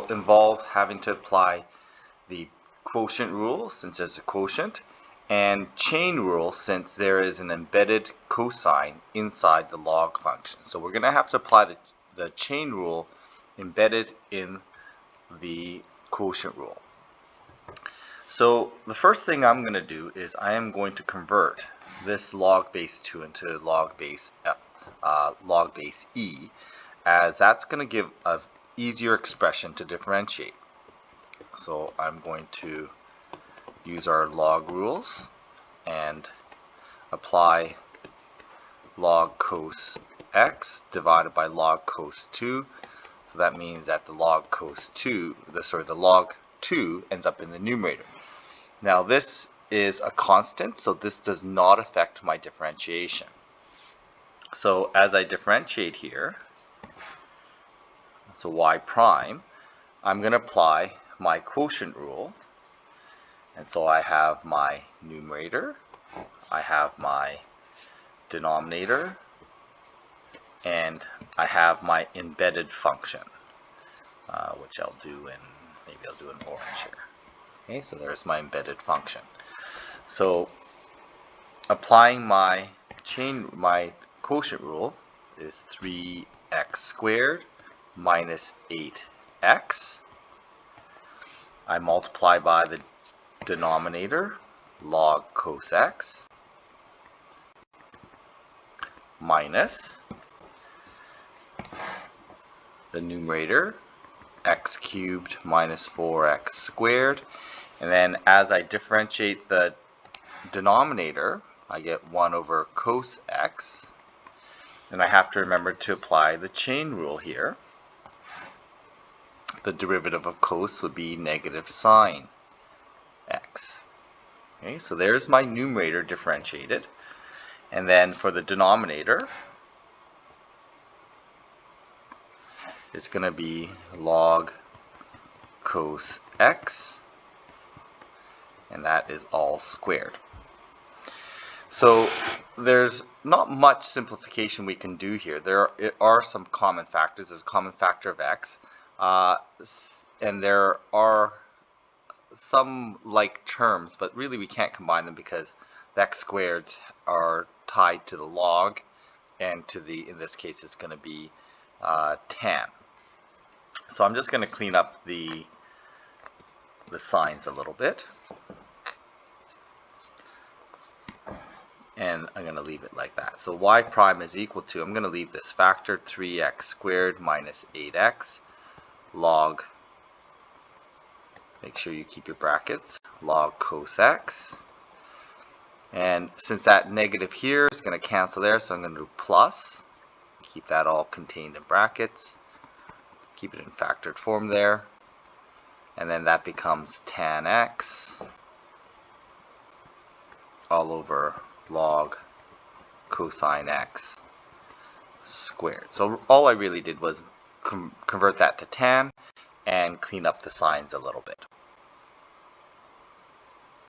will involve having to apply the quotient rule since there's a quotient, and chain rule since there is an embedded cosine inside the log function. So we're going to have to apply the chain rule embedded in the quotient rule. So the first thing I'm going to do is I am going to convert this log base 2 into log base e, as that's going to give an easier expression to differentiate. So I'm going to use our log rules and apply log cos x divided by log cos 2. So that means that the log cos 2, the log 2 ends up in the numerator. Now this is a constant, so this does not affect my differentiation. So as I differentiate here, so y prime, I'm going to apply my quotient rule. And so I have my numerator, I have my denominator, and I have my embedded function, which I'll do in, maybe I'll do in orange here. Okay, so there's my embedded function. So applying my quotient rule is 3x squared minus 8x. I multiply by the denominator, log cos x, minus the numerator, x cubed minus 4x squared. And then as I differentiate the denominator, I get 1 over cos x. And I have to remember to apply the chain rule here. The derivative of cos would be negative sine x. Okay, so there's my numerator differentiated. And then for the denominator, it's going to be log cos x, and that is all squared. So there's not much simplification we can do here. There are some common factors. There's a common factor of x, and there are some like terms, but really we can't combine them because the x squareds are tied to the log, and to the, in this case it's going to be tan. So I'm just going to clean up the signs a little bit, and I'm going to leave it like that. So y prime is equal to, I'm going to leave this factor, 3x squared minus 8x log, make sure you keep your brackets, log cos x. And since that negative here is going to cancel there, so I'm going to do plus, keep that all contained in brackets, keep it in factored form there, and then that becomes tan x all over log cosine x squared. So all I really did was convert that to tan and clean up the signs a little bit.